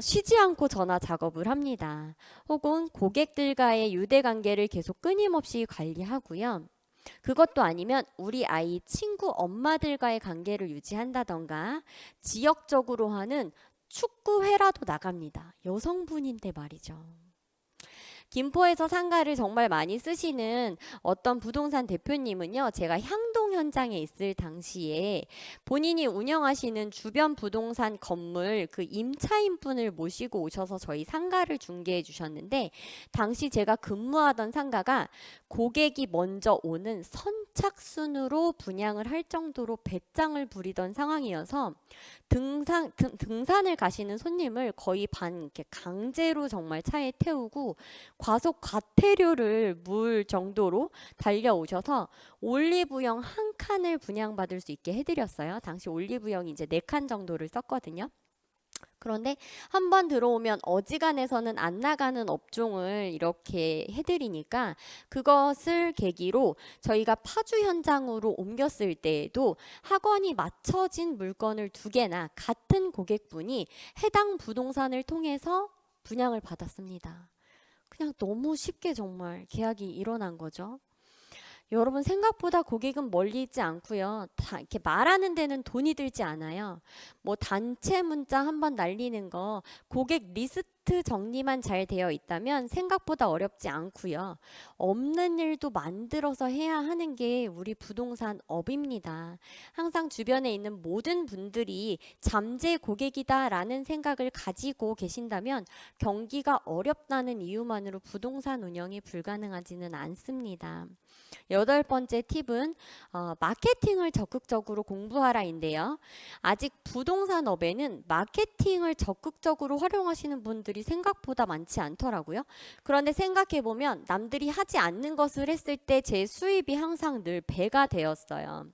쉬지 않고 전화 작업을 합니다. 혹은 고객들과의 유대 관계를 계속 끊임없이 관리하고요. 그것도 아니면 우리 아이 친구 엄마들과의 관계를 유지한다던가 지역적으로 하는 축구회라도 나갑니다. 여성분인데 말이죠. 김포에서 상가를 정말 많이 쓰시는 어떤 부동산 대표님은요, 제가 향동 현장에 있을 당시에 본인이 운영하시는 주변 부동산 건물 그 임차인분을 모시고 오셔서 저희 상가를 중개해 주셨는데, 당시 제가 근무하던 상가가 고객이 먼저 오는 선착순으로 분양을 할 정도로 배짱을 부리던 상황이어서 등산을 가시는 손님을 거의 반 이렇게 강제로 정말 차에 태우고 과속 과태료를 물 정도로 달려오셔서 올리브영 한 칸을 분양받을 수 있게 해드렸어요. 당시 올리브영이 이제 4칸 정도를 썼거든요. 그런데 한번 들어오면 어지간해서는 안 나가는 업종을 이렇게 해드리니까 그것을 계기로 저희가 파주 현장으로 옮겼을 때에도 학원이 맞춰진 물건을 2개나 같은 고객분이 해당 부동산을 통해서 분양을 받았습니다. 그냥 너무 쉽게 정말 계약이 일어난 거죠. 여러분 생각보다 고객은 멀리 있지 않고요. 다 이렇게 말하는 데는 돈이 들지 않아요. 뭐 단체 문자 한번 날리는 거 고객 리스트 정리만 잘 되어 있다면 생각보다 어렵지 않고요. 없는 일도 만들어서 해야 하는 게 우리 부동산 업입니다. 항상 주변에 있는 모든 분들이 잠재 고객이다라는 생각을 가지고 계신다면 경기가 어렵다는 이유만으로 부동산 운영이 불가능하지는 않습니다. 8번째 팁은 마케팅을 적극적으로 공부하라인데요. 아직 부동산업에는 마케팅을 적극적으로 활용하시는 분들이 생각보다 많지 않더라고요. 그런데 생각해보면 남들이 하지 않는 것을 했을 때 제 수입이 항상 늘 배가 되었어요.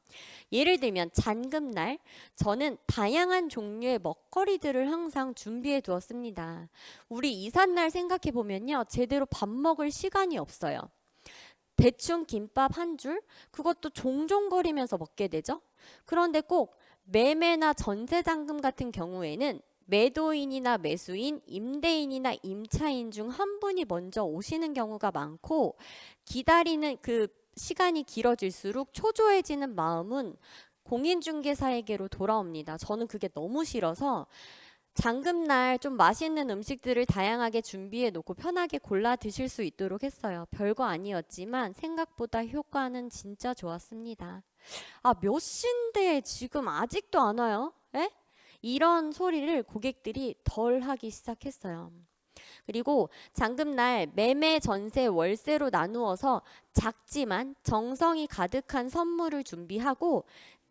예를 들면 잔금날 저는 다양한 종류의 먹거리들을 항상 준비해 두었습니다. 우리 이삿날 생각해보면요. 제대로 밥 먹을 시간이 없어요. 대충 김밥 한 줄? 그것도 종종거리면서 먹게 되죠. 그런데 꼭 매매나 전세잔금 같은 경우에는 매도인이나 매수인, 임대인이나 임차인 중 한 분이 먼저 오시는 경우가 많고 기다리는 그 시간이 길어질수록 초조해지는 마음은 공인중개사에게로 돌아옵니다. 저는 그게 너무 싫어서 잔금날 좀 맛있는 음식들을 다양하게 준비해 놓고 편하게 골라 드실 수 있도록 했어요. 별거 아니었지만 생각보다 효과는 진짜 좋았습니다. 아, 몇 시인데 지금 아직도 안 와요? 에? 이런 소리를 고객들이 덜 하기 시작했어요. 그리고 잔금날 매매, 전세, 월세로 나누어서 작지만 정성이 가득한 선물을 준비하고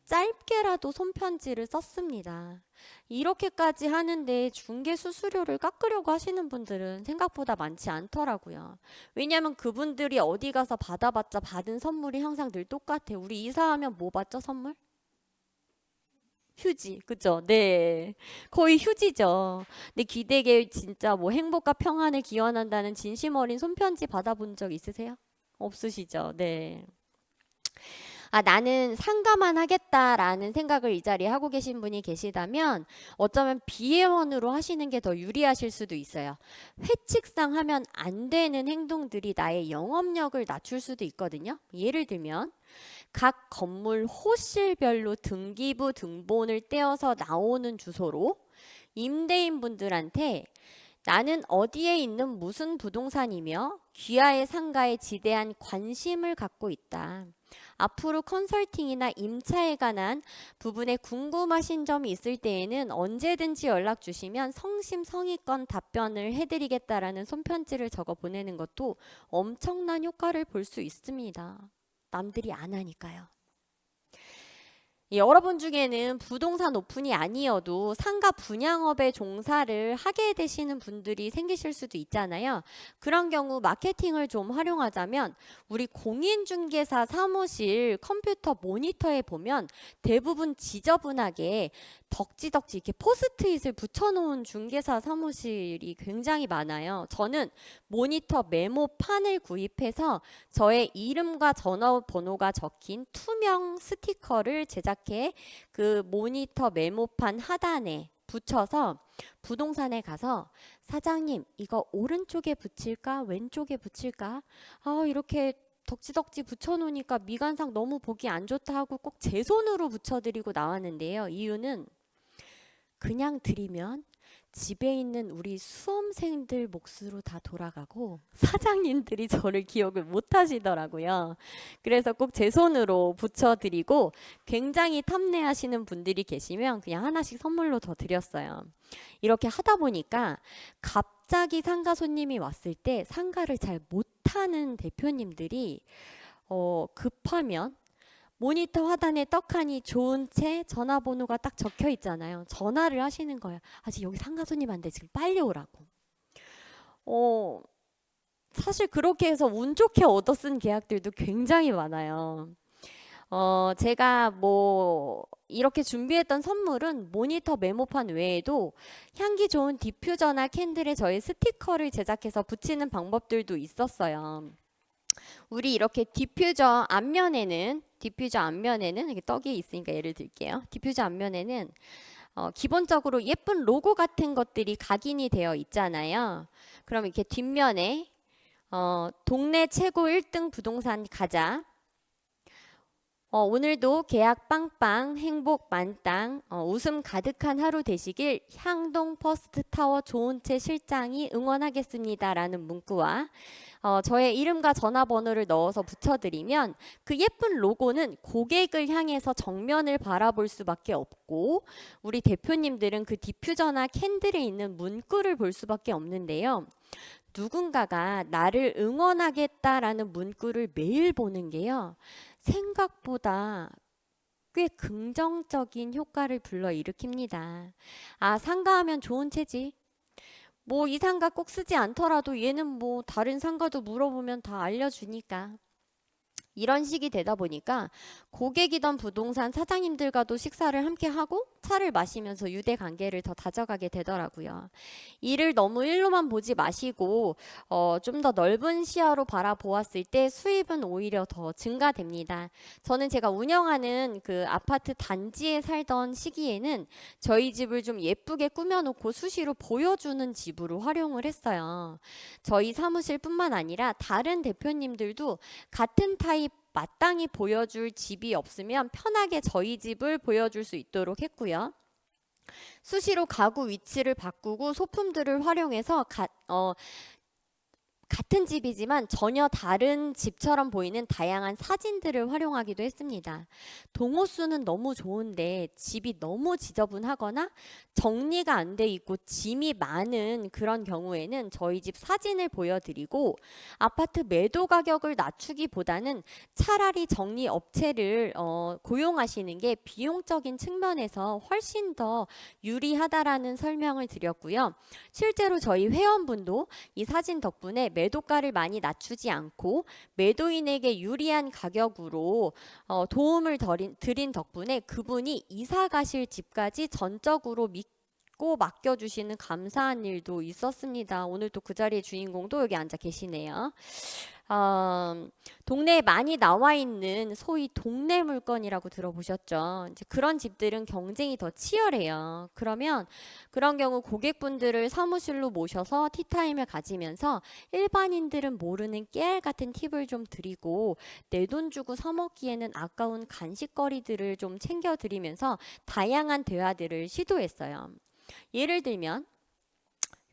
짧게라도 손편지를 썼습니다. 이렇게까지 하는데 중개 수수료를 깎으려고 하시는 분들은 생각보다 많지 않더라고요. 왜냐하면 그분들이 어디 가서 받아봤자 받은 선물이 항상 늘 똑같아요. 우리 이사하면 뭐 받죠, 선물? 휴지, 그죠? 네. 거의 휴지죠. 근데 기대게 진짜 뭐 행복과 평안을 기원한다는 진심 어린 손편지 받아본 적 있으세요? 없으시죠? 네. 아, 나는 상가만 하겠다라는 생각을 이 자리에 하고 계신 분이 계시다면 어쩌면 비회원으로 하시는 게 더 유리하실 수도 있어요. 회칙상 하면 안 되는 행동들이 나의 영업력을 낮출 수도 있거든요. 예를 들면 각 건물 호실별로 등기부 등본을 떼어서 나오는 주소로 임대인분들한테 나는 어디에 있는 무슨 부동산이며 귀하의 상가에 지대한 관심을 갖고 있다. 앞으로 컨설팅이나 임차에 관한 부분에 궁금하신 점이 있을 때에는 언제든지 연락 주시면 성심성의껏 답변을 해드리겠다라는 손편지를 적어 보내는 것도 엄청난 효과를 볼 수 있습니다. 남들이 안 하니까요. 여러분 중에는 부동산 오픈이 아니어도 상가 분양업에 종사를 하게 되시는 분들이 생기실 수도 있잖아요. 그런 경우 마케팅을 좀 활용하자면 우리 공인중개사 사무실 컴퓨터 모니터에 보면 대부분 지저분하게 덕지덕지 이렇게 포스트잇을 붙여놓은 중개사 사무실이 굉장히 많아요. 저는 모니터 메모판을 구입해서 저의 이름과 전화번호가 적힌 투명 스티커를 제작해 그 모니터 메모판 하단에 붙여서 부동산에 가서 사장님 이거 오른쪽에 붙일까 왼쪽에 붙일까 이렇게 덕지덕지 붙여놓으니까 미관상 너무 보기 안 좋다 하고 꼭 제 손으로 붙여드리고 나왔는데요. 이유는 그냥 드리면 집에 있는 우리 수험생들 몫으로 다 돌아가고 사장님들이 저를 기억을 못 하시더라고요. 그래서 꼭 제 손으로 붙여드리고 굉장히 탐내하시는 분들이 계시면 그냥 하나씩 선물로 더 드렸어요. 이렇게 하다 보니까 갑자기 상가 손님이 왔을 때 상가를 잘 못하는 대표님들이 급하면 모니터 화단에 떡하니 좋은 채 전화번호가 딱 적혀 있잖아요. 전화를 하시는 거예요. 아직 여기 상가 손님한테 지금 빨리 오라고. 사실 그렇게 해서 운 좋게 얻어 쓴 계약들도 굉장히 많아요. 제가 뭐 이렇게 준비했던 선물은 모니터 메모판 외에도 향기 좋은 디퓨저나 캔들에 저희 스티커를 제작해서 붙이는 방법들도 있었어요. 우리 이렇게 디퓨저 앞면에는 이렇게 떡이 있으니까 예를 들게요. 디퓨저 앞면에는 기본적으로 예쁜 로고 같은 것들이 각인이 되어 있잖아요. 그럼 이렇게 뒷면에 동네 최고 1등 부동산 가자. 오늘도 계약 빵빵, 행복 만땅, 웃음 가득한 하루 되시길 향동 퍼스트타워 좋은 채 실장이 응원하겠습니다. 라는 문구와 저의 이름과 전화번호를 넣어서 붙여드리면 그 예쁜 로고는 고객을 향해서 정면을 바라볼 수밖에 없고 우리 대표님들은 그 디퓨저나 캔들에 있는 문구를 볼 수밖에 없는데요. 누군가가 나를 응원하겠다라는 문구를 매일 보는 게요. 생각보다 꽤 긍정적인 효과를 불러일으킵니다. 상가하면 좋은 채지. 뭐 이 상가 꼭 쓰지 않더라도 얘는 뭐 다른 상가도 물어보면 다 알려주니까. 이런 식이 되다 보니까 고객이던 부동산 사장님들과도 식사를 함께 하고 차를 마시면서 유대 관계를 더 다져가게 되더라고요. 이를 너무 일로만 보지 마시고 좀 더 넓은 시야로 바라보았을 때 수입은 오히려 더 증가됩니다. 저는 제가 운영하는 그 아파트 단지에 살던 시기에는 저희 집을 좀 예쁘게 꾸며놓고 수시로 보여주는 집으로 활용을 했어요. 저희 사무실뿐만 아니라 다른 대표님들도 같은 타입 마땅히 보여줄 집이 없으면 편하게 저희 집을 보여줄 수 있도록 했고요. 수시로 가구 위치를 바꾸고 소품들을 활용해서 같은 집이지만 전혀 다른 집처럼 보이는 다양한 사진들을 활용하기도 했습니다. 동호수는 너무 좋은데 집이 너무 지저분하거나 정리가 안 돼 있고 짐이 많은 그런 경우에는 저희 집 사진을 보여드리고 아파트 매도 가격을 낮추기보다는 차라리 정리 업체를 고용하시는 게 비용적인 측면에서 훨씬 더 유리하다라는 설명을 드렸고요. 실제로 저희 회원분도 이 사진 덕분에 매도가를 많이 낮추지 않고 매도인에게 유리한 가격으로 도움을 드린 덕분에 그분이 이사 가실 집까지 전적으로 믿고 맡겨주시는 감사한 일도 있었습니다. 오늘 또 그 자리의 주인공도 여기 앉아 계시네요. 동네에 많이 나와 있는 소위 동네 물건이라고 들어보셨죠? 이제 그런 집들은 경쟁이 더 치열해요. 그러면 그런 경우 고객분들을 사무실로 모셔서 티타임을 가지면서 일반인들은 모르는 깨알 같은 팁을 좀 드리고 내 돈 주고 사 먹기에는 아까운 간식거리들을 좀 챙겨드리면서 다양한 대화들을 시도했어요. 예를 들면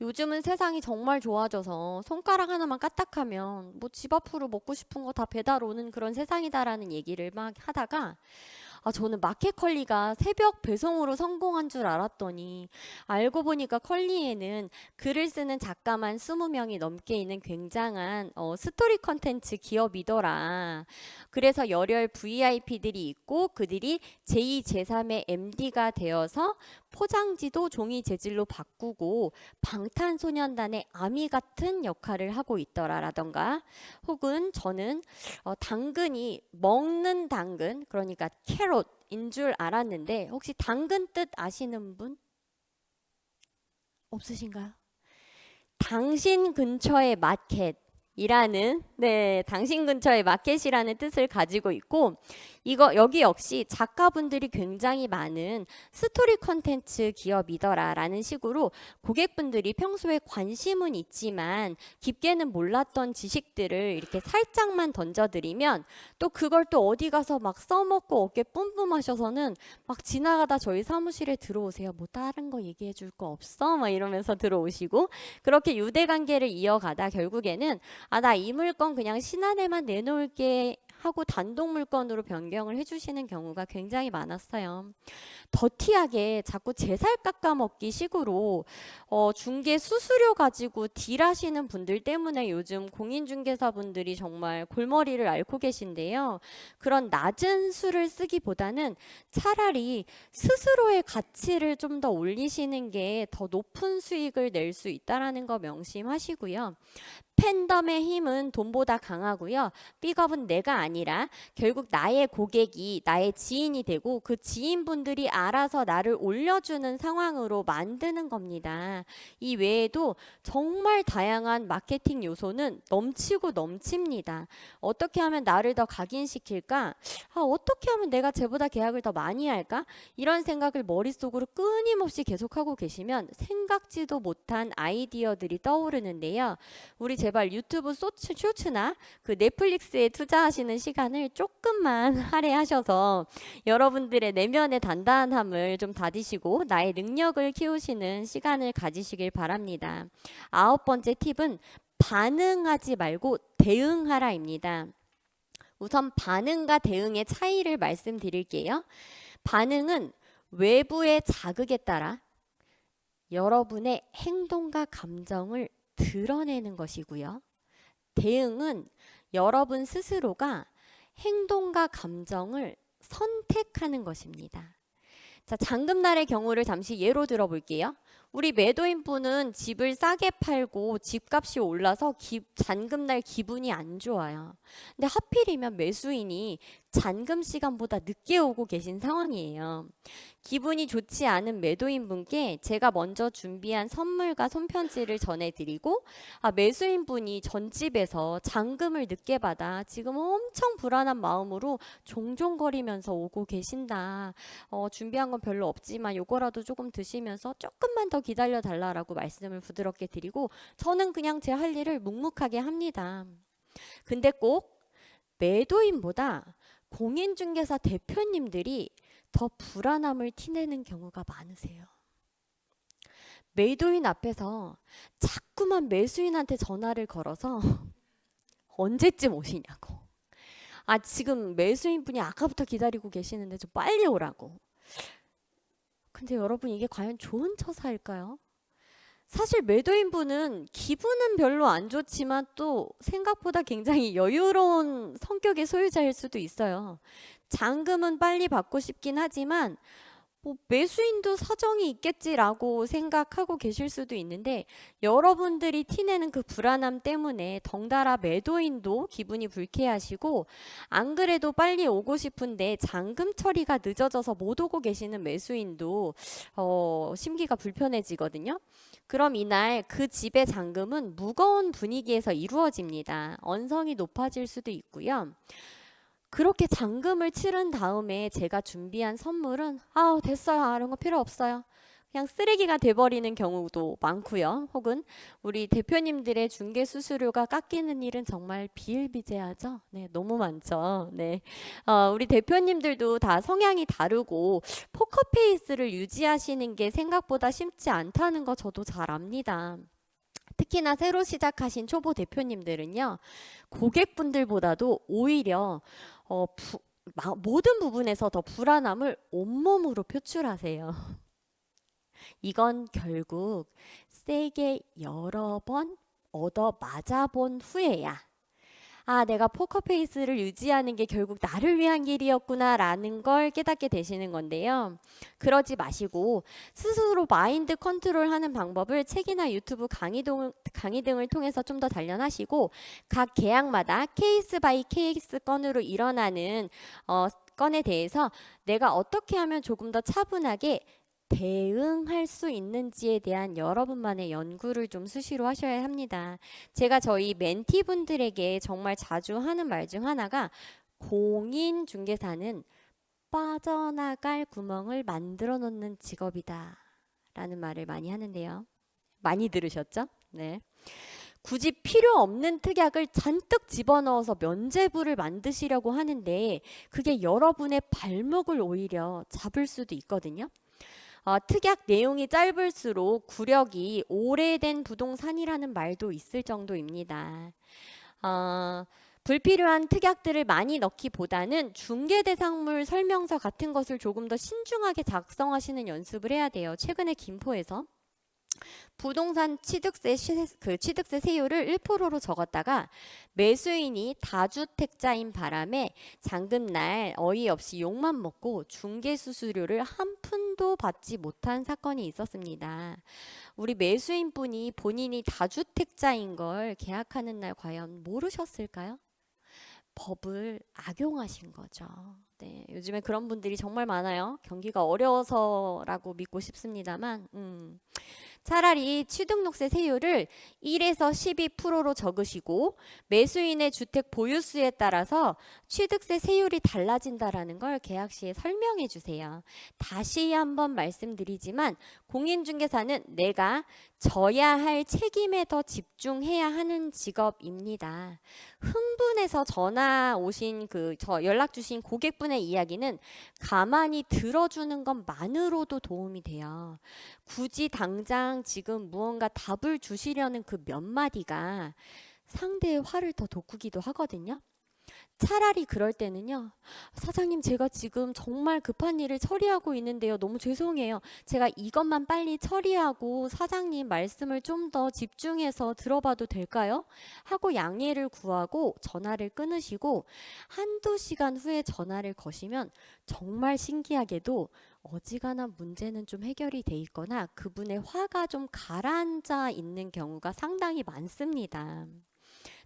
요즘은 세상이 정말 좋아져서 손가락 하나만 까딱하면 뭐 집 앞으로 먹고 싶은 거 다 배달 오는 그런 세상이다라는 얘기를 막 하다가 저는 마켓컬리가 새벽 배송으로 성공한 줄 알았더니 알고 보니까 컬리에는 글을 쓰는 작가만 20명이 넘게 있는 굉장한 스토리 컨텐츠 기업이더라. 그래서 열혈 VIP들이 있고 그들이 제2, 제3의 MD가 되어서 포장지도 종이 재질로 바꾸고 방탄소년단의 아미 같은 역할을 하고 있더라라던가 혹은 저는 당근이 먹는 당근 그러니까 캐롯인 줄 알았는데 혹시 당근 뜻 아시는 분? 없으신가요? 당신 근처의 마켓 이라는 당신 근처의 마켓이라는 뜻을 가지고 있고 여기 역시 작가분들이 굉장히 많은 스토리 컨텐츠 기업이더라라는 식으로 고객분들이 평소에 관심은 있지만 깊게는 몰랐던 지식들을 이렇게 살짝만 던져드리면 또 그걸 또 어디 가서 막 써먹고 어깨 뿜뿜하셔서는 막 지나가다 저희 사무실에 들어오세요. 뭐 다른 거 얘기해 줄 거 없어? 막 이러면서 들어오시고 그렇게 유대관계를 이어가다 결국에는 나 이 물건 그냥 신안에만 내놓을게 하고 단독 물건으로 변경을 해주시는 경우가 굉장히 많았어요. 더티하게 자꾸 제 살 깎아먹기 식으로 중개 수수료 가지고 딜하시는 분들 때문에 요즘 공인중개사분들이 정말 골머리를 앓고 계신데요. 그런 낮은 수를 쓰기보다는 차라리 스스로의 가치를 좀 더 올리시는 게 더 높은 수익을 낼 수 있다는 거 명심하시고요. 팬덤의 힘은 돈보다 강하고요. 픽업은 내가 아니라 결국 나의 고객이 나의 지인이 되고 그 지인분들이 알아서 나를 올려주는 상황으로 만드는 겁니다. 이 외에도 정말 다양한 마케팅 요소는 넘치고 넘칩니다. 어떻게 하면 나를 더 각인시킬까? 어떻게 하면 내가 쟤보다 계약을 더 많이 할까? 이런 생각을 머릿속으로 끊임없이 계속하고 계시면 생각지도 못한 아이디어들이 떠오르는데요. 우리 제발 유튜브 쇼츠나 그 넷플릭스에 투자하시는 시간을 조금만 할애하셔서 여러분들의 내면의 단단함을 좀 다지시고 나의 능력을 키우시는 시간을 가지시길 바랍니다. 9번째 팁은 반응하지 말고 대응하라입니다. 우선 반응과 대응의 차이를 말씀드릴게요. 반응은 외부의 자극에 따라 여러분의 행동과 감정을 드러내는 것이고요. 대응은 여러분 스스로가 행동과 감정을 선택하는 것입니다. 자, 잔금날의 경우를 잠시 예로 들어볼게요. 우리 매도인분은 집을 싸게 팔고 집값이 올라서 잔금날 기분이 안 좋아요. 근데 하필이면 매수인이 잔금 시간보다 늦게 오고 계신 상황이에요. 기분이 좋지 않은 매도인분께 제가 먼저 준비한 선물과 손편지를 전해드리고 매수인분이 전집에서 잔금을 늦게 받아 지금 엄청 불안한 마음으로 종종거리면서 오고 계신다. 준비한 건 별로 없지만 요거라도 조금 드시면서 조금만 더 기다려 달라라고 말씀을 부드럽게 드리고 저는 그냥 제 할 일을 묵묵하게 합니다. 근데 꼭 매도인보다 공인중개사 대표님들이 더 불안함을 티내는 경우가 많으세요. 매도인 앞에서 자꾸만 매수인한테 전화를 걸어서 언제쯤 오시냐고. 지금 매수인분이 아까부터 기다리고 계시는데 좀 빨리 오라고. 근데 여러분 이게 과연 좋은 처사일까요? 사실 매도인분은 기분은 별로 안 좋지만 또 생각보다 굉장히 여유로운 성격의 소유자일 수도 있어요. 잔금은 빨리 받고 싶긴 하지만 매수인도 사정이 있겠지라고 생각하고 계실 수도 있는데 여러분들이 티내는 그 불안함 때문에 덩달아 매도인도 기분이 불쾌하시고 안 그래도 빨리 오고 싶은데 잔금 처리가 늦어져서 못 오고 계시는 매수인도 심기가 불편해지거든요. 그럼 이날 그 집의 잔금은 무거운 분위기에서 이루어집니다. 언성이 높아질 수도 있고요. 그렇게 잔금을 치른 다음에 제가 준비한 선물은 됐어요. 이런 거 필요 없어요. 그냥 쓰레기가 돼버리는 경우도 많고요. 혹은 우리 대표님들의 중개 수수료가 깎이는 일은 정말 비일비재하죠. 네, 너무 많죠. 네, 우리 대표님들도 다 성향이 다르고 포커페이스를 유지하시는 게 생각보다 쉽지 않다는 거 저도 잘 압니다. 특히나 새로 시작하신 초보 대표님들은요. 고객분들보다도 오히려 모든 부분에서 더 불안함을 온몸으로 표출하세요. 이건 결국 세게 여러 번 얻어 맞아본 후에야 내가 포커페이스를 유지하는 게 결국 나를 위한 길이었구나 라는 걸 깨닫게 되시는 건데요. 그러지 마시고 스스로 마인드 컨트롤하는 방법을 책이나 유튜브 강의 등을 통해서 좀 더 단련하시고 각 계약마다 케이스 바이 케이스 건으로 일어나는 건에 대해서 내가 어떻게 하면 조금 더 차분하게 대응할 수 있는지에 대한 여러분만의 연구를 좀 수시로 하셔야 합니다. 제가 저희 멘티분들에게 정말 자주 하는 말 중 하나가 공인중개사는 빠져나갈 구멍을 만들어 놓는 직업이다 라는 말을 많이 하는데요. 많이 들으셨죠? 네. 굳이 필요 없는 특약을 잔뜩 집어넣어서 면죄부를 만드시려고 하는데 그게 여러분의 발목을 오히려 잡을 수도 있거든요. 특약 내용이 짧을수록 구력이 오래된 부동산이라는 말도 있을 정도입니다. 불필요한 특약들을 많이 넣기보다는 중개대상물 설명서 같은 것을 조금 더 신중하게 작성하시는 연습을 해야 돼요. 최근에 김포에서 부동산 취득세 세율을 1%로 적었다가 매수인이 다주택자인 바람에 잔금날 어이없이 욕만 먹고 중개수수료를 한 푼도 받지 못한 사건이 있었습니다. 우리 매수인분이 본인이 다주택자인 걸 계약하는 날 과연 모르셨을까요? 법을 악용하신 거죠. 네, 요즘에 그런 분들이 정말 많아요. 경기가 어려워서라고 믿고 싶습니다만 차라리 취득록세 세율을 1에서 12%로 적으시고 매수인의 주택 보유수에 따라서 취득세 세율이 달라진다라는 걸 계약 시에 설명해 주세요. 다시 한번 말씀드리지만 공인중개사는 내가 져야 할 책임에 더 집중해야 하는 직업입니다. 흥분해서 전화 오신 저 연락 주신 고객분의 이야기는 가만히 들어주는 것만으로도 도움이 돼요. 굳이 당장 지금 무언가 답을 주시려는 그 몇 마디가 상대의 화를 더 돋구기도 하거든요. 차라리 그럴 때는요. 사장님, 제가 지금 정말 급한 일을 처리하고 있는데요. 너무 죄송해요. 제가 이것만 빨리 처리하고 사장님 말씀을 좀 더 집중해서 들어봐도 될까요? 하고 양해를 구하고 전화를 끊으시고 한두 시간 후에 전화를 거시면 정말 신기하게도 어지간한 문제는 좀 해결이 돼 있거나 그분의 화가 좀 가라앉아 있는 경우가 상당히 많습니다.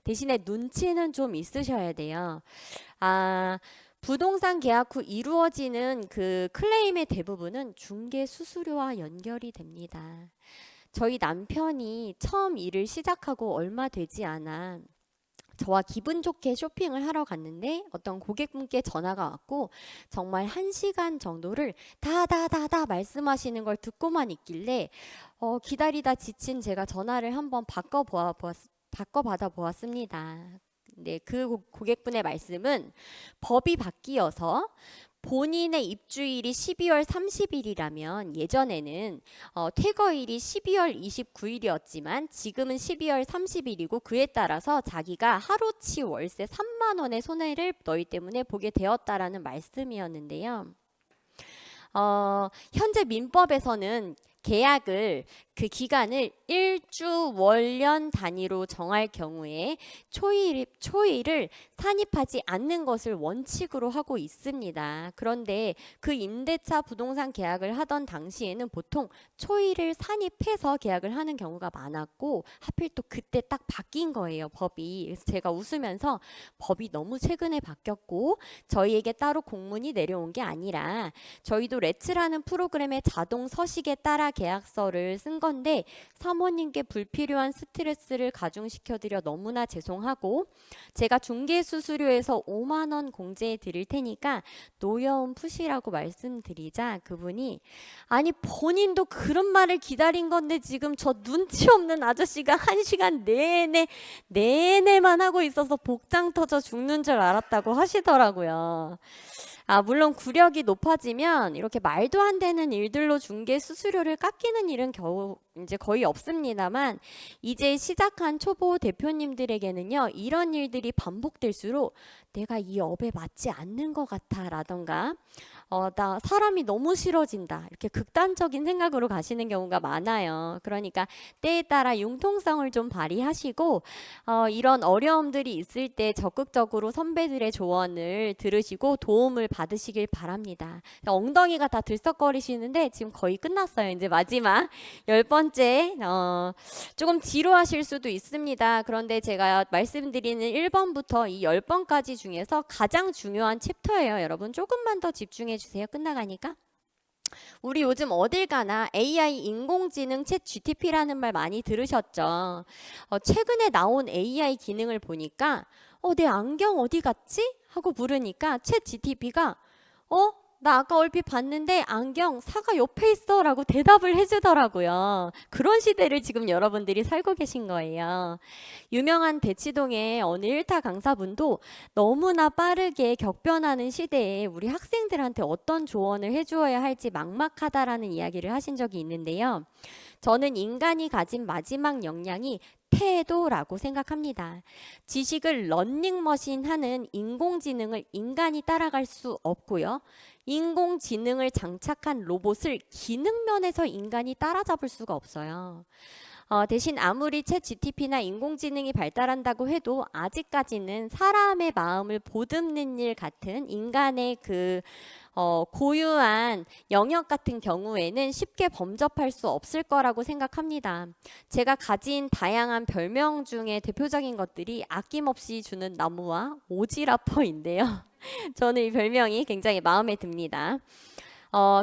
대신에 눈치는 좀 있으셔야 돼요. 부동산 계약 후 이루어지는 그 클레임의 대부분은 중개 수수료와 연결이 됩니다. 저희 남편이 처음 일을 시작하고 얼마 되지 않아 저와 기분 좋게 쇼핑을 하러 갔는데 어떤 고객분께 전화가 왔고 정말 1시간 정도를 다다다다 말씀하시는 걸 듣고만 있길래 기다리다 지친 제가 전화를 한번 바꿔받아 보았습니다. 네, 그 고객분의 말씀은 법이 바뀌어서 본인의 입주일이 12월 30일이라면 예전에는 퇴거일이 12월 29일이었지만 지금은 12월 30일이고 그에 따라서 자기가 하루치 월세 3만 원의 손해를 너희 때문에 보게 되었다라는 말씀이었는데요. 현재 민법에서는 계약을 그 기간을 일주 월년 단위로 정할 경우에 초일을 산입하지 않는 것을 원칙으로 하고 있습니다. 그런데 그 임대차 부동산 계약을 하던 당시에는 보통 초일을 산입해서 계약을 하는 경우가 많았고 하필 또 그때 딱 바뀐 거예요, 법이. 그래서 제가 웃으면서 법이 너무 최근에 바뀌었고 저희에게 따로 공문이 내려온 게 아니라 저희도 레츠라는 프로그램의 자동 서식에 따라 계약서를 쓴 건데 사모님께 불필요한 스트레스를 가중시켜드려 너무나 죄송하고 제가 중개수수료에서 5만 원 공제해 드릴 테니까 노여움 푸시라고 말씀드리자 그분이 아니 본인도 그런 말을 기다린 건데 지금 저 눈치 없는 아저씨가 1시간 내내만 하고 있어서 복장 터져 죽는 줄 알았다고 하시더라고요. 물론 구력이 높아지면 이렇게 말도 안 되는 일들로 중개 수수료를 깎이는 일은 이제 거의 없습니다만 이제 시작한 초보 대표님들에게는요 이런 일들이 반복될수록 내가 이 업에 맞지 않는 것 같아 라던가 나 사람이 너무 싫어진다 이렇게 극단적인 생각으로 가시는 경우가 많아요. 그러니까 때에 따라 융통성을 좀 발휘하시고 이런 어려움들이 있을 때 적극적으로 선배들의 조언을 들으시고 도움을 받으시길 바랍니다. 엉덩이가 다 들썩거리시는데 지금 거의 끝났어요. 이제 마지막 10번째 조금 지루하실 수도 있습니다. 그런데 제가 말씀드리는 1번부터 이 10번까지 중에서 가장 중요한 챕터예요. 여러분 조금만 더 집중해 주세요. 끝나가니까. 우리 요즘 어딜 가나 AI 인공지능 챗 GTP라는 말 많이 들으셨죠? 최근에 나온 AI 기능을 보니까 내 안경 어디 갔지? 하고 물으니까 챗 GTP가 나 아까 얼핏 봤는데 안경 사과 옆에 있어 라고 대답을 해주더라고요. 그런 시대를 지금 여러분들이 살고 계신 거예요. 유명한 대치동의 어느 일타 강사분도 너무나 빠르게 격변하는 시대에 우리 학생들한테 어떤 조언을 해주어야 할지 막막하다라는 이야기를 하신 적이 있는데요. 저는 인간이 가진 마지막 역량이 태도라고 생각합니다. 지식을 러닝머신 하는 인공지능을 인간이 따라갈 수 없고요. 인공지능을 장착한 로봇을 기능면에서 인간이 따라잡을 수가 없어요. 대신 아무리 챗 GTP나 인공지능이 발달한다고 해도 아직까지는 사람의 마음을 보듬는 일 같은 인간의 고유한 영역 같은 경우에는 쉽게 범접할 수 없을 거라고 생각합니다. 제가 가진 다양한 별명 중에 대표적인 것들이 아낌없이 주는 나무와 오지라퍼인데요. 저는 이 별명이 굉장히 마음에 듭니다.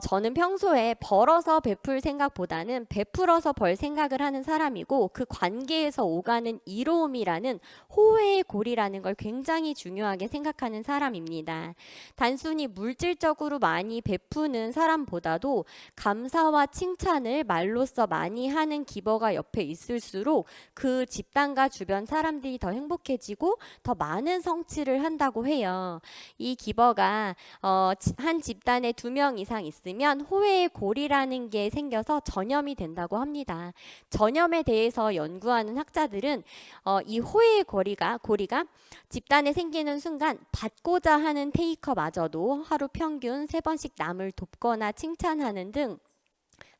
저는 평소에 벌어서 베풀 생각보다는 베풀어서 벌 생각을 하는 사람이고 그 관계에서 오가는 이로움이라는 호혜의 고리라는 걸 굉장히 중요하게 생각하는 사람입니다. 단순히 물질적으로 많이 베푸는 사람보다도 감사와 칭찬을 말로써 많이 하는 기버가 옆에 있을수록 그 집단과 주변 사람들이 더 행복해지고 더 많은 성취를 한다고 해요. 이 기버가 한 집단에 2명 이상 있으면 호혜의 고리라는 게 생겨서 전염이 된다고 합니다. 전염에 대해서 연구하는 학자들은 이 호혜의 고리가 집단에 생기는 순간 받고자 하는 테이커마저도 하루 평균 3번씩 남을 돕거나 칭찬하는 등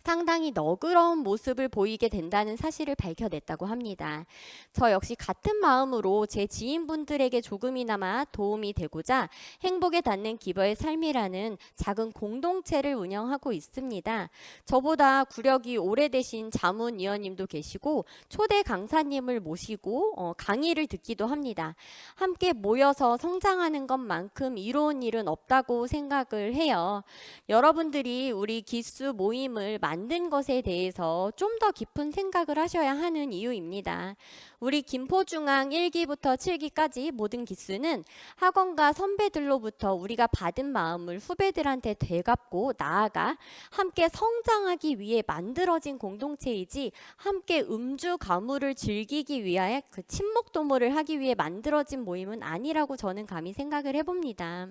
상당히 너그러운 모습을 보이게 된다는 사실을 밝혀냈다고 합니다. 저 역시 같은 마음으로 제 지인분들에게 조금이나마 도움이 되고자 행복에 닿는 기버의 삶이라는 작은 공동체를 운영하고 있습니다. 저보다 구력이 오래되신 자문위원님도 계시고 초대 강사님을 모시고 강의를 듣기도 합니다. 함께 모여서 성장하는 것만큼 이로운 일은 없다고 생각을 해요. 여러분들이 우리 기수 모임을 만든 것에 대해서 좀 더 깊은 생각을 하셔야 하는 이유입니다. 우리 김포중앙 1기부터 7기까지 모든 기수는 학원과 선배들로부터 우리가 받은 마음을 후배들한테 되갚고 나아가 함께 성장하기 위해 만들어진 공동체이지 함께 음주 가무를 즐기기 위하여 그 친목도모를 하기 위해 만들어진 모임은 아니라고 저는 감히 생각을 해봅니다.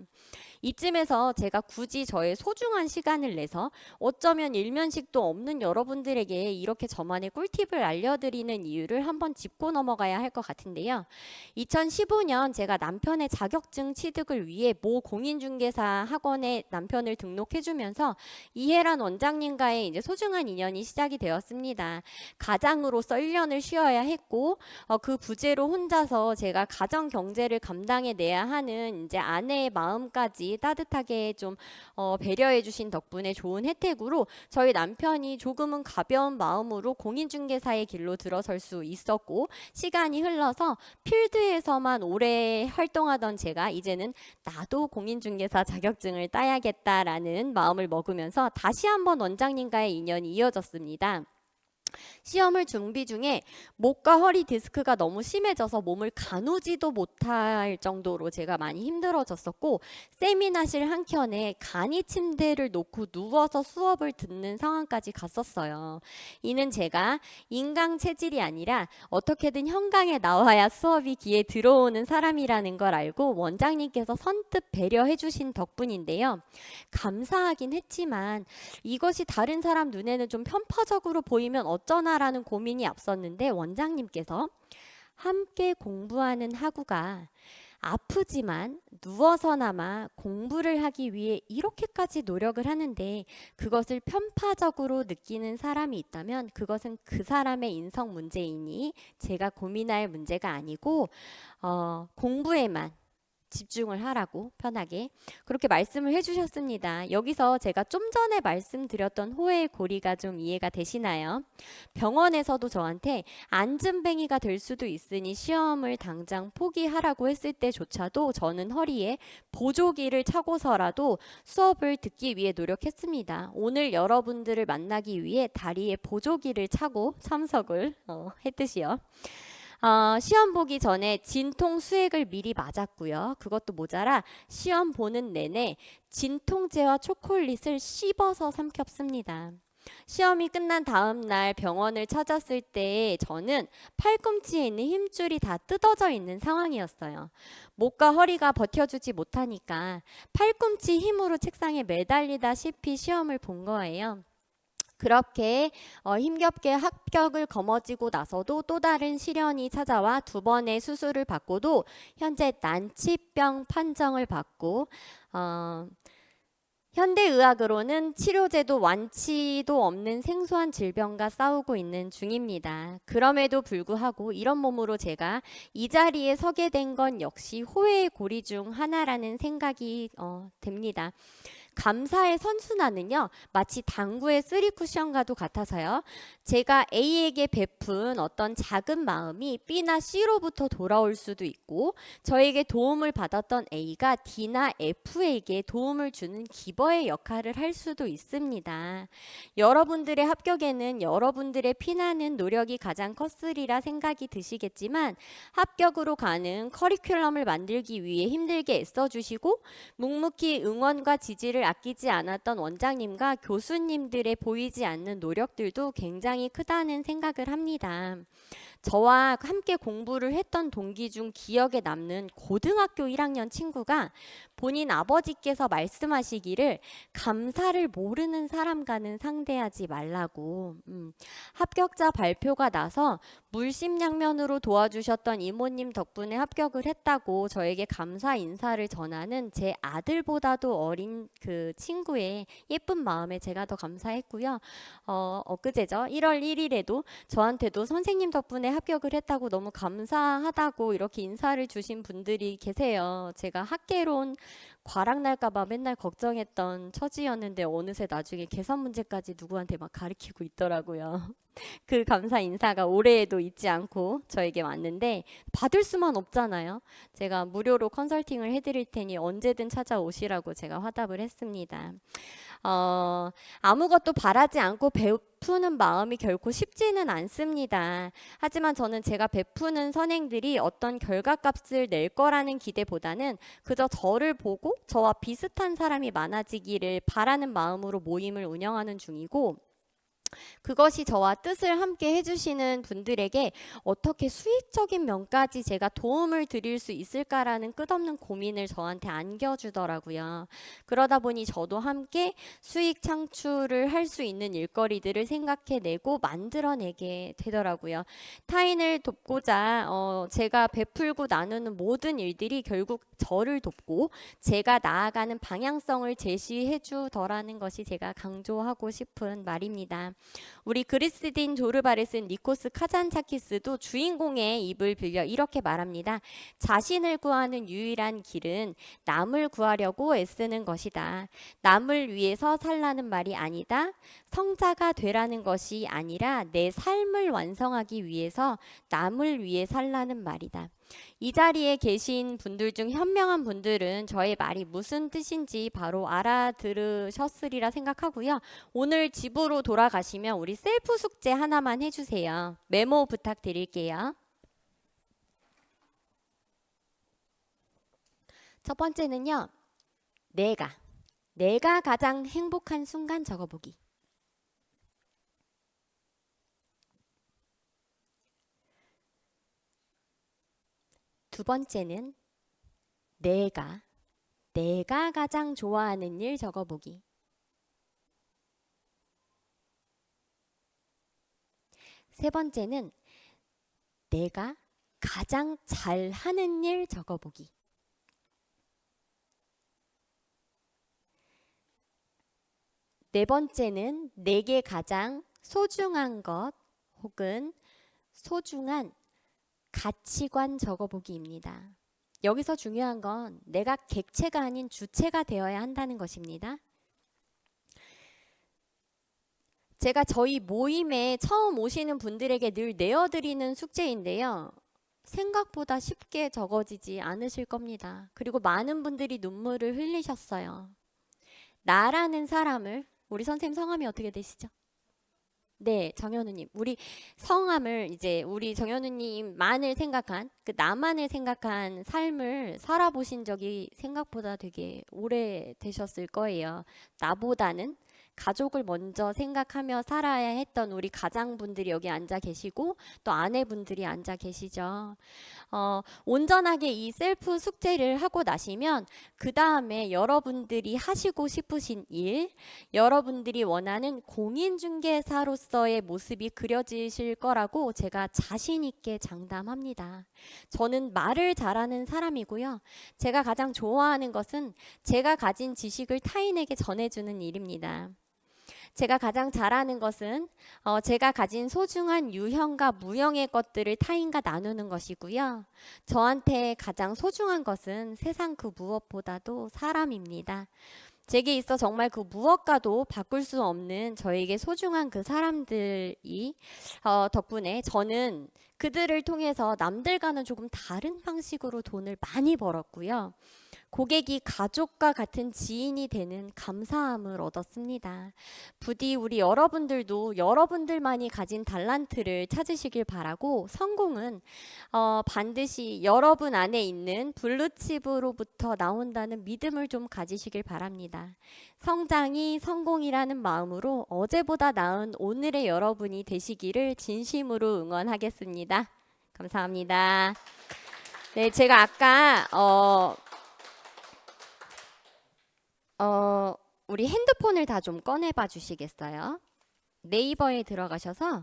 이쯤에서 제가 굳이 저의 소중한 시간을 내서 어쩌면 일면식도 없는 여러분들에게 이렇게 저만의 꿀팁을 알려드리는 이유를 한번 짚고 넘어가야 할 것 같은데요. 2015년 제가 남편의 자격증 취득을 위해 모 공인중개사 학원에 남편을 등록해주면서 이혜란 원장님과의 이제 소중한 인연이 시작이 되었습니다. 가장으로서 1년을 쉬어야 했고 그 부재로 혼자서 제가 가정 경제를 감당해내야 하는 이제 아내의 마음까지 따뜻하게 좀 배려해 주신 덕분에 좋은 혜택으로 저희 남편이 조금은 가벼운 마음으로 공인중개사의 길로 들어설 수 있었고 시간이 흘러서 필드에서만 오래 활동하던 제가 이제는 나도 공인중개사 자격증을 따야겠다라는 마음을 먹으면서 다시 한번 원장님과의 인연이 이어졌습니다. 시험을 준비 중에 목과 허리 디스크가 너무 심해져서 몸을 가누지도 못할 정도로 제가 많이 힘들어졌었고 세미나실 한켠에 간이 침대를 놓고 누워서 수업을 듣는 상황까지 갔었어요. 이는 제가 인강 체질이 아니라 어떻게든 현강에 나와야 수업이 귀에 들어오는 사람이라는 걸 알고 원장님께서 선뜻 배려해 주신 덕분인데요. 감사하긴 했지만 이것이 다른 사람 눈에는 좀 편파적으로 보이면 어쩌나라는 고민이 앞섰는데 원장님께서 함께 공부하는 학우가 아프지만 누워서나마 공부를 하기 위해 이렇게까지 노력을 하는데 그것을 편파적으로 느끼는 사람이 있다면 그것은 그 사람의 인성 문제이니 제가 고민할 문제가 아니고 공부에만 집중을 하라고 편하게 그렇게 말씀을 해주셨습니다. 여기서 제가 좀 전에 말씀드렸던 호의 고리가 좀 이해가 되시나요? 병원에서도 저한테 안진뱅이가 될 수도 있으니 시험을 당장 포기하라고 했을 때조차도 저는 허리에 보조기를 차고서라도 수업을 듣기 위해 노력했습니다. 오늘 여러분들을 만나기 위해 다리에 보조기를 차고 참석을 했듯이요. 시험 보기 전에 진통 수액을 미리 맞았고요. 그것도 모자라 시험 보는 내내 진통제와 초콜릿을 씹어서 삼켰습니다. 시험이 끝난 다음 날 병원을 찾았을 때 저는 팔꿈치에 있는 힘줄이 다 뜯어져 있는 상황이었어요. 목과 허리가 버텨주지 못하니까 팔꿈치 힘으로 책상에 매달리다시피 시험을 본 거예요. 그렇게 힘겹게 합격을 거머쥐고 나서도 또 다른 시련이 찾아와 2번의 수술을 받고도 현재 난치병 판정을 받고 현대의학으로는 치료제도 완치도 없는 생소한 질병과 싸우고 있는 중입니다. 그럼에도 불구하고 이런 몸으로 제가 이 자리에 서게 된 건 역시 호의 고리 중 하나라는 생각이 됩니다. 감사의 선순환은요 마치 당구의 3쿠션과도 같아서요. 제가 A에게 베푼 어떤 작은 마음이 B나 C로부터 돌아올 수도 있고 저에게 도움을 받았던 A가 D나 F에게 도움을 주는 기버의 역할을 할 수도 있습니다. 여러분들의 합격에는 여러분들의 피나는 노력이 가장 컸으리라 생각이 드시겠지만 합격으로 가는 커리큘럼을 만들기 위해 힘들게 애써주시고 묵묵히 응원과 지지를 아끼지 않았던 원장님과 교수님들의 보이지 않는 노력들도 굉장히 크다는 생각을 합니다. 저와 함께 공부를 했던 동기 중 기억에 남는 고등학교 1학년 친구가 본인 아버지께서 말씀하시기를 감사를 모르는 사람과는 상대하지 말라고. 합격자 발표가 나서 물심양면으로 도와주셨던 이모님 덕분에 합격을 했다고 저에게 감사 인사를 전하는 제 아들보다도 어린 그 친구의 예쁜 마음에 제가 더 감사했고요. 엊그제죠. 1월 1일에도 저한테도 선생님 덕분에 합격을 했다고 너무 감사하다고 이렇게 인사를 주신 분들이 계세요. 제가 학개론 과락 날까봐 맨날 걱정했던 처지였는데 어느새 나중에 계산 문제까지 누구한테 막 가르치고 있더라고요. 그 감사 인사가 올해에도 잊지 않고 저에게 왔는데 받을 수만 없잖아요. 제가 무료로 컨설팅을 해드릴 테니 언제든 찾아오시라고 제가 화답을 했습니다. 아무것도 바라지 않고 베푸는 마음이 결코 쉽지는 않습니다. 하지만 저는 제가 베푸는 선행들이 어떤 결과값을 낼 거라는 기대보다는 그저 저를 보고 저와 비슷한 사람이 많아지기를 바라는 마음으로 모임을 운영하는 중이고 그것이 저와 뜻을 함께 해주시는 분들에게 어떻게 수익적인 면까지 제가 도움을 드릴 수 있을까라는 끝없는 고민을 저한테 안겨주더라고요. 그러다 보니 저도 함께 수익 창출을 할 수 있는 일거리들을 생각해내고 만들어내게 되더라고요. 타인을 돕고자 제가 베풀고 나누는 모든 일들이 결국 저를 돕고 제가 나아가는 방향성을 제시해 주더라는 것이 제가 강조하고 싶은 말입니다. 우리 그리스딘 조르바를 쓴 니코스 카잔차키스도 주인공의 입을 빌려 이렇게 말합니다. 자신을 구하는 유일한 길은 남을 구하려고 애쓰는 것이다. 남을 위해서 살라는 말이 아니다. 성자가 되라는 것이 아니라 내 삶을 완성하기 위해서 남을 위해 살라는 말이다. 이 자리에 계신 분들 중 현명한 분들은 저의 말이 무슨 뜻인지 바로 알아들으셨으리라 생각하고요. 오늘 집으로 돌아가시면 우리 셀프 숙제 하나만 해주세요. 메모 부탁드릴게요. 첫 번째는요. 내가 가장 행복한 순간 적어보기. 두 번째는 내가 가장 좋아하는 일 적어보기. 세 번째는 내가 가장 잘하는 일 적어보기. 네 번째는 내게 가장 소중한 것 혹은 소중한 가치관 적어보기입니다. 여기서 중요한 건 내가 객체가 아닌 주체가 되어야 한다는 것입니다. 제가 저희 모임에 처음 오시는 분들에게 늘 내어드리는 숙제인데요. 생각보다 쉽게 적어지지 않으실 겁니다. 그리고 많은 분들이 눈물을 흘리셨어요. 나라는 사람을, 우리 선생님 성함이 어떻게 되시죠? 네, 정현우님. 우리 성함을 이제 우리 정현우님만을 생각한, 그 나만을 생각한 삶을 살아보신 적이 생각보다 되게 오래 되셨을 거예요. 나보다는 가족을 먼저 생각하며 살아야 했던 우리 가장분들이 여기 앉아 계시고 또 아내분들이 앉아 계시죠. 온전하게 이 셀프 숙제를 하고 나시면 그 다음에 여러분들이 하시고 싶으신 일, 여러분들이 원하는 공인중개사로서의 모습이 그려지실 거라고 제가 자신 있게 장담합니다. 저는 말을 잘하는 사람이고요. 제가 가장 좋아하는 것은 제가 가진 지식을 타인에게 전해주는 일입니다. 제가 가장 잘하는 것은 제가 가진 소중한 유형과 무형의 것들을 타인과 나누는 것이고요. 저한테 가장 소중한 것은 세상 그 무엇보다도 사람입니다. 제게 있어 정말 그 무엇과도 바꿀 수 없는 저에게 소중한 그 사람들이 덕분에 저는 그들을 통해서 남들과는 조금 다른 방식으로 돈을 많이 벌었고요. 고객이 가족과 같은 지인이 되는 감사함을 얻었습니다. 부디 우리 여러분들도 여러분들만이 가진 달란트를 찾으시길 바라고 성공은 반드시 여러분 안에 있는 블루칩으로부터 나온다는 믿음을 좀 가지시길 바랍니다. 성장이 성공이라는 마음으로 어제보다 나은 오늘의 여러분이 되시기를 진심으로 응원하겠습니다. 감사합니다. 네, 제가 아까 우리 핸드폰을 다 좀 꺼내봐 주시겠어요? 네이버에 들어가셔서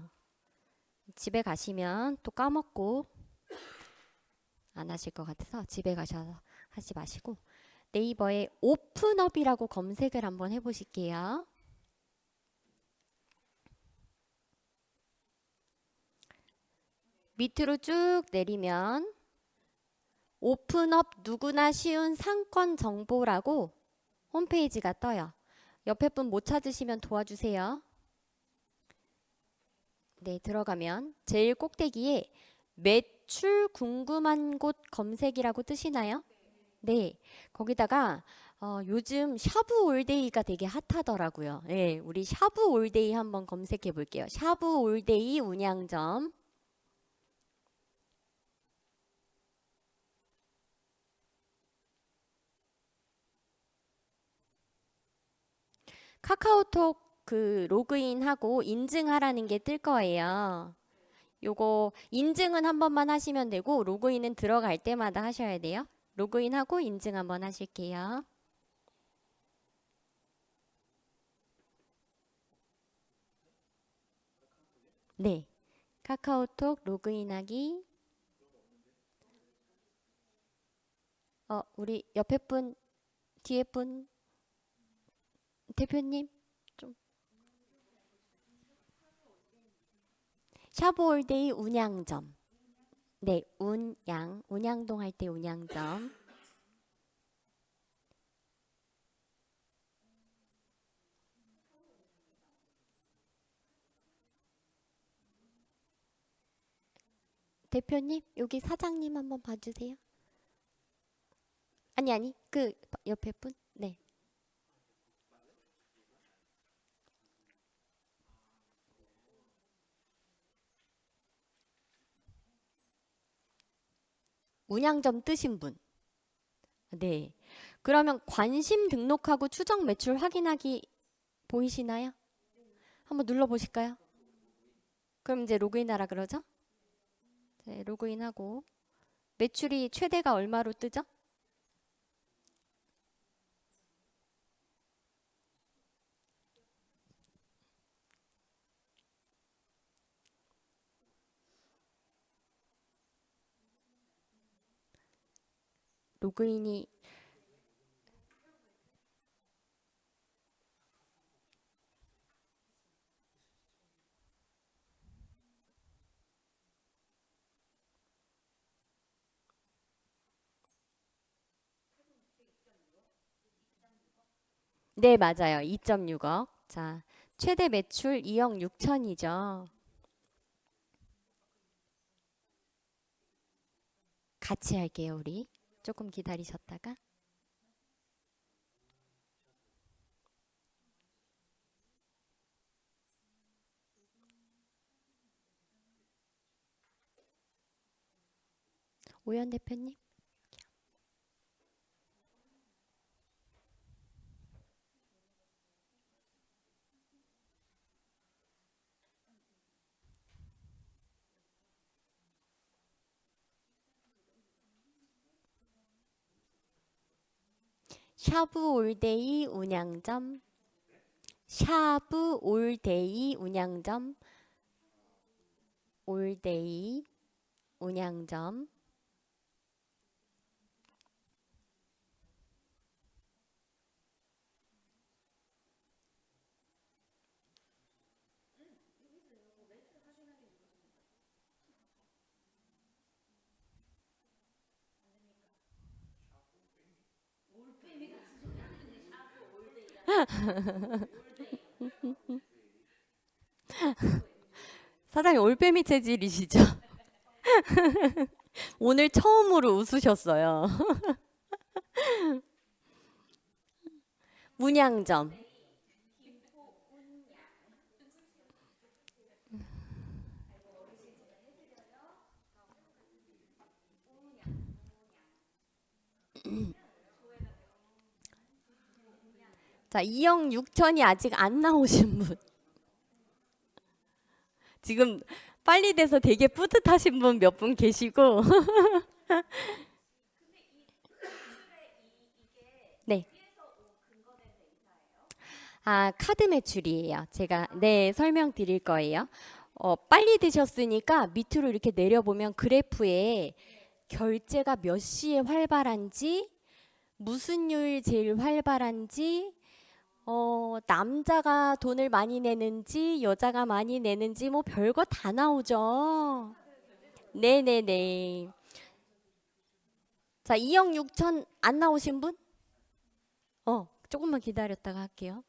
집에 가시면 또 까먹고 안 하실 것 같아서 집에 가셔서 하지 마시고 네이버에 오픈업이라고 검색을 한번 해보실게요. 밑으로 쭉 내리면 오픈업 누구나 쉬운 상권 정보라고 홈페이지가 떠요. 옆에 분 못 찾으시면 도와주세요. 네, 들어가면 제일 꼭대기에 매출 궁금한 곳 검색이라고 뜨시나요? 네, 거기다가 요즘 샤브 올데이가 되게 핫하더라고요. 네, 우리 샤브 올데이 한번 검색해 볼게요. 샤브 올데이 운양점. 카카오톡 그 로그인하고 인증하라는 게 뜰 거예요. 요거 인증은 한 번만 하시면 되고 로그인은 들어갈 때마다 하셔야 돼요. 로그인하고 인증 한번 하실게요. 네. 카카오톡 로그인하기. 우리 옆에 분, 뒤에 분, 대표님 좀 샤브올데이 운양점. 네, 운양동 할 때 운양점. 대표님, 여기 사장님 한번 봐주세요. 아니, 그 옆에 분. 네. 운양점 뜨신 분. 네. 그러면 관심 등록하고 추정 매출 확인하기 보이시나요? 한번 눌러보실까요? 그럼 이제 로그인하라 그러죠? 네, 로그인하고 매출이 최대가 얼마로 뜨죠? 로그인이 네, 맞아요. 2.6억. 자, 최대 매출 2억 6천이죠. 같이 할게요, 우리. 조금 기다리셨다가. 오연 대표님. 샤브 올데이 운양점. 샤브 올데이 운양점. 올데이 운양점. 사장님 올빼미 체질이시죠? 오늘 처음으로 웃으셨어요. 문양점. 자, 2억 6천이 아직 안 나오신 분. 지금 빨리 돼서 되게 뿌듯하신 분 몇 분 계시고. 네. 아, 카드 매출이에요. 제가 네, 설명드릴 거예요. 빨리 드셨으니까 밑으로 이렇게 내려보면 그래프에 결제가 몇 시에 활발한지, 무슨 요일 제일 활발한지, 남자가 돈을 많이 내는지, 여자가 많이 내는지, 뭐 별거 다 나오죠. 네네네. 자, 2억 6천 안 나오신 분? 조금만 기다렸다가 할게요.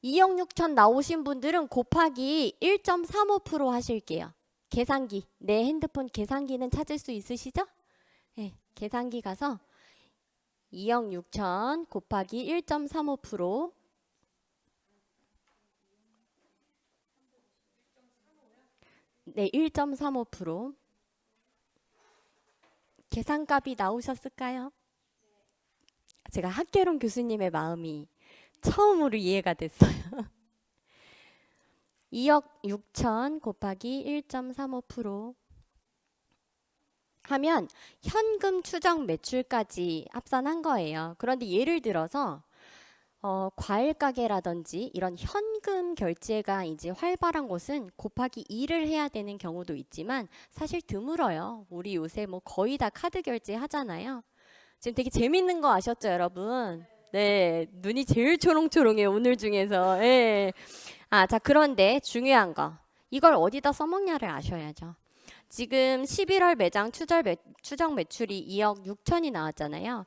2억 6천 나오신 분들은 곱하기 1.35% 하실게요. 계산기, 내 핸드폰 계산기는 찾을 수 있으시죠? 네, 계산기 가서 2억 6천 곱하기 1.35%. 네, 1.35%. 계산값이 나오셨을까요? 제가 학개론 교수님의 마음이 처음으로 이해가 됐어요. 2억 6천 곱하기 1.35% 하면 현금 추정 매출까지 합산한 거예요. 그런데 예를 들어서 과일 가게라든지 이런 현금 결제가 이제 활발한 곳은 곱하기 2를 해야 되는 경우도 있지만 사실 드물어요. 우리 요새 뭐 거의 다 카드 결제 하잖아요. 지금 되게 재밌는 거 아셨죠, 여러분? 네, 눈이 제일 초롱초롱해요, 오늘 중에서. 예. 아, 자, 그런데 중요한 거. 이걸 어디다 써먹냐를 아셔야죠. 지금 11월 매장 추정 매출이 2억 6천이 나왔잖아요.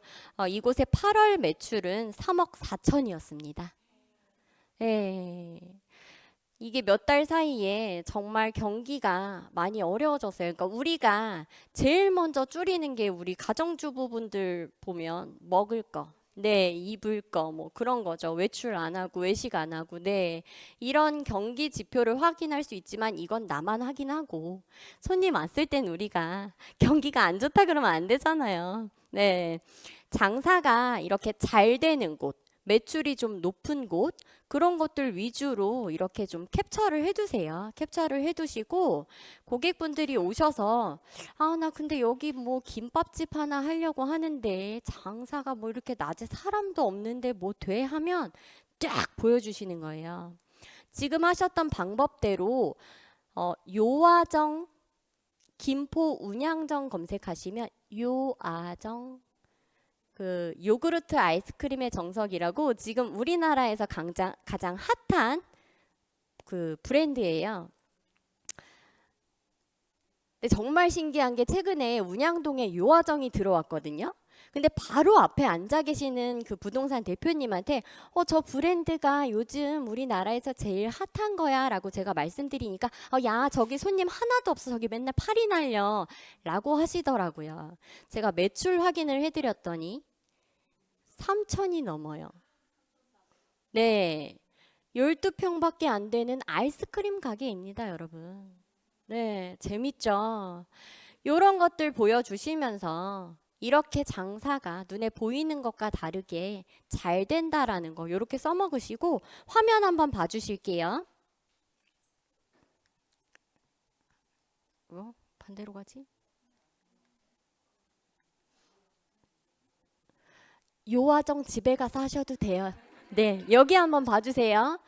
이곳의 8월 매출은 3억 4천이었습니다. 예. 이게 몇 달 사이에 정말 경기가 많이 어려워졌어요. 그러니까 우리가 제일 먼저 줄이는 게 우리 가정주부분들 보면 먹을 거, 네, 입을 거, 뭐 그런 거죠. 외출 안 하고 외식 안 하고, 네. 이런 경기 지표를 확인할 수 있지만 이건 나만 확인하고 손님 왔을 땐 우리가 경기가 안 좋다 그러면 안 되잖아요. 네. 장사가 이렇게 잘 되는 곳, 매출이 좀 높은 곳, 그런 것들 위주로 이렇게 좀 캡처를 해두세요. 캡처를 해두시고 고객분들이 오셔서 아, 나 근데 여기 뭐 김밥집 하나 하려고 하는데 장사가 뭐 이렇게 낮에 사람도 없는데 뭐 돼? 하면 쫙 보여주시는 거예요. 지금 하셨던 방법대로 요아정 김포 운양점 검색하시면 요아정 그 요구르트 아이스크림의 정석이라고 지금 우리나라에서 가장 핫한 그 브랜드예요. 근데 정말 신기한 게 최근에 운양동에 요아정이 들어왔거든요. 근데 바로 앞에 앉아 계시는 그 부동산 대표님한테 저 브랜드가 요즘 우리나라에서 제일 핫한 거야 라고 제가 말씀드리니까 야 저기 손님 하나도 없어 저기 맨날 팔이 날려 라고 하시더라고요. 제가 매출 확인을 해드렸더니 3천이 넘어요. 네. 12평밖에 안 되는 아이스크림 가게입니다, 여러분. 네, 재밌죠? 이런 것들 보여주시면서 이렇게 장사가 눈에 보이는 것과 다르게 잘 된다라는 거 이렇게 써먹으시고 화면 한번 봐주실게요. 반대로 가지? 요화정 집에 가서 하셔도 돼요. 네, 여기 한번 봐주세요.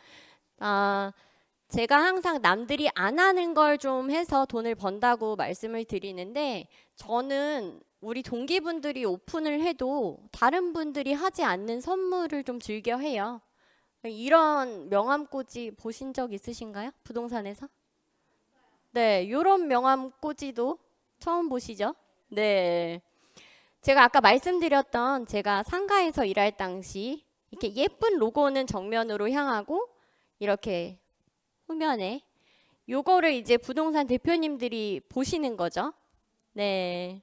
제가 항상 남들이 안 하는 걸 좀 해서 돈을 번다고 말씀을 드리는데 저는 우리 동기분들이 오픈을 해도 다른 분들이 하지 않는 선물을 좀 즐겨 해요. 이런 명함꽂이 보신 적 있으신가요? 부동산에서? 네, 이런 명함꽂이도 처음 보시죠? 네. 제가 아까 말씀드렸던 제가 상가에서 일할 당시 이렇게 예쁜 로고는 정면으로 향하고 이렇게 후면에 요거를 이제 부동산 대표님들이 보시는 거죠. 네.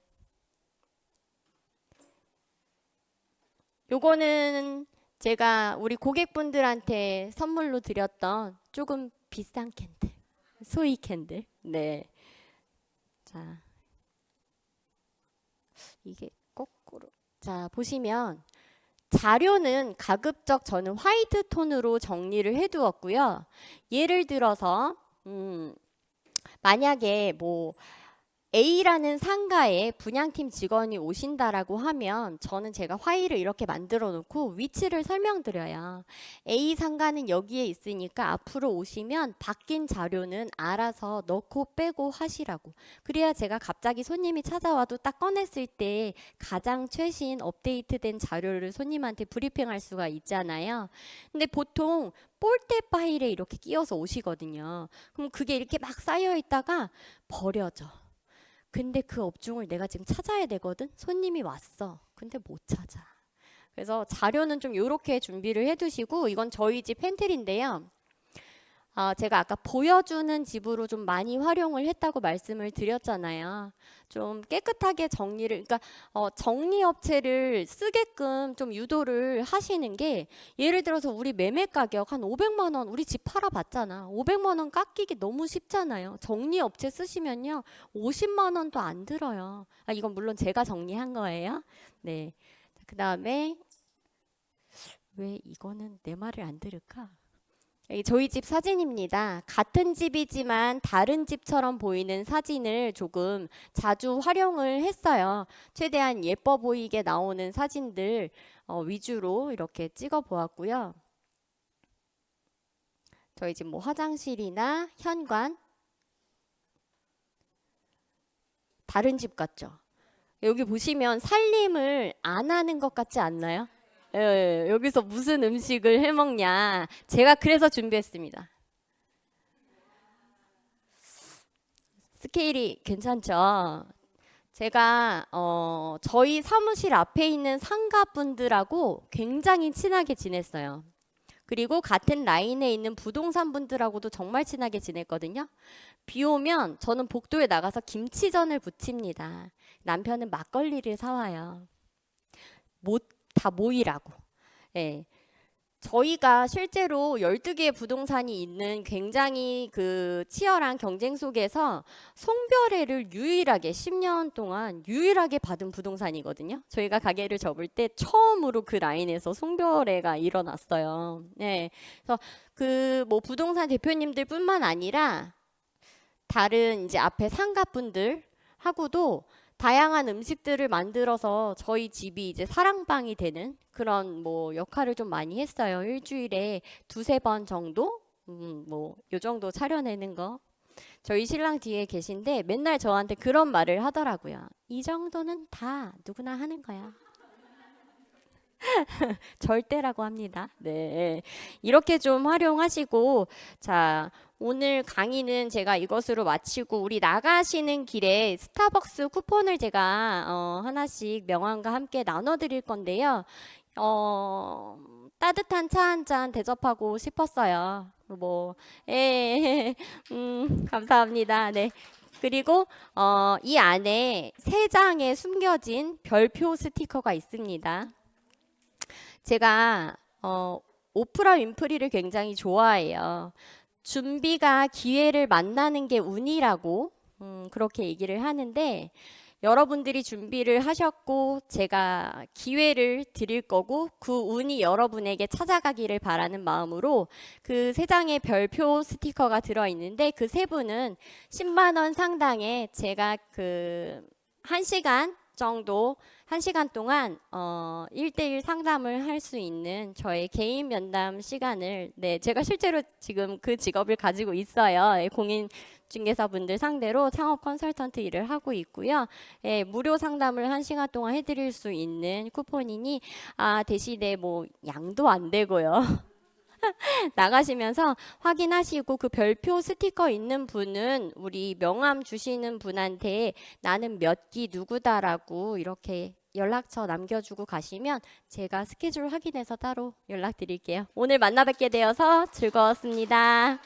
요거는 제가 우리 고객분들한테 선물로 드렸던 조금 비싼 캔들. 소이 캔들. 네. 자. 이게 거꾸로. 자, 보시면 자료는 가급적 저는 화이트 톤으로 정리를 해 두었고요. 예를 들어서 만약에 뭐 A라는 상가에 분양팀 직원이 오신다라고 하면 저는 제가 파일을 이렇게 만들어 놓고 위치를 설명드려요. A 상가는 여기에 있으니까 앞으로 오시면 바뀐 자료는 알아서 넣고 빼고 하시라고. 그래야 제가 갑자기 손님이 찾아와도 딱 꺼냈을 때 가장 최신 업데이트된 자료를 손님한테 브리핑할 수가 있잖아요. 근데 보통 폴대 파일에 이렇게 끼워서 오시거든요. 그럼 그게 이렇게 막 쌓여 있다가 버려져. 근데 그 업종을 내가 지금 찾아야 되거든. 손님이 왔어. 근데 못 찾아. 그래서 자료는 좀 이렇게 준비를 해두시고 이건 저희 집 팬트리인데요. 제가 아까 보여주는 집으로 좀 많이 활용을 했다고 말씀을 드렸잖아요. 좀 깨끗하게 정리를, 그러니까 정리업체를 쓰게끔 좀 유도를 하시는 게 예를 들어서 우리 매매 가격 한 500만 원 우리 집 팔아봤잖아. 500만 원 깎이기 너무 쉽잖아요. 정리업체 쓰시면요 50만 원도 안 들어요. 이건 물론 제가 정리한 거예요. 네. 그 다음에 왜 이거는 내 말을 안 들을까? 저희 집 사진입니다. 같은 집이지만 다른 집처럼 보이는 사진을 조금 자주 활용을 했어요. 최대한 예뻐 보이게 나오는 사진들 위주로 이렇게 찍어 보았고요. 저희 집 뭐 화장실이나 현관 다른 집 같죠? 여기 보시면 살림을 안 하는 것 같지 않나요? 여기서 무슨 음식을 해 먹냐. 제가 그래서 준비했습니다. 스케일이 괜찮죠? 제가 저희 사무실 앞에 있는 상가분들하고 굉장히 친하게 지냈어요. 그리고 같은 라인에 있는 부동산 분들하고도 정말 친하게 지냈거든요. 비 오면 저는 복도에 나가서 김치전을 부칩니다. 남편은 막걸리를 사와요. 다 모이라고. 예. 저희가 실제로 12개의 부동산이 있는 굉장히 그 치열한 경쟁 속에서 송별회를 유일하게 10년 동안 유일하게 받은 부동산이거든요. 저희가 가게를 접을 때 처음으로 그 라인에서 송별회가 일어났어요. 네. 그래서 그 뭐 부동산 대표님들뿐만 아니라 다른 이제 앞에 상가분들 하고도 다양한 음식들을 만들어서 저희 집이 이제 사랑방이 되는 그런 뭐 역할을 좀 많이 했어요. 일주일에 2~3번 정도? 뭐 요 정도 차려내는 거. 저희 신랑 뒤에 계신데 맨날 저한테 그런 말을 하더라고요. 이 정도는 다 누구나 하는 거야. 절대라고 합니다. 네. 이렇게 좀 활용하시고 자, 오늘 강의는 제가 이것으로 마치고 우리 나가시는 길에 스타벅스 쿠폰을 제가 하나씩 명함과 함께 나눠드릴 건데요. 따뜻한 차 한 잔 대접하고 싶었어요. 뭐, 예, 감사합니다. 네. 그리고 이 안에 세 장에 숨겨진 별표 스티커가 있습니다. 제가 오프라 윈프리를 굉장히 좋아해요. 준비가 기회를 만나는 게 운이라고 그렇게 얘기를 하는데 여러분들이 준비를 하셨고 제가 기회를 드릴 거고 그 운이 여러분에게 찾아가기를 바라는 마음으로 그 세 장의 별표 스티커가 들어있는데 그 세 분은 10만 원 상당의 제가 그 1시간 정도 1시간 동안 1대1 상담을 할 수 있는 저의 개인 면담 시간을 제가 실제로 지금 그 직업을 가지고 있어요. 공인중개사분들 상대로 창업 컨설턴트 일을 하고 있고요. 무료 상담을 1시간 동안 해드릴 수 있는 쿠폰이니 대신에 뭐 양도 안 되고요. 나가시면서 확인하시고 그 별표 스티커 있는 분은 우리 명함 주시는 분한테 나는 몇 기 누구다라고 이렇게 연락처 남겨주고 가시면 제가 스케줄 확인해서 따로 연락드릴게요. 오늘 만나 뵙게 되어서 즐거웠습니다.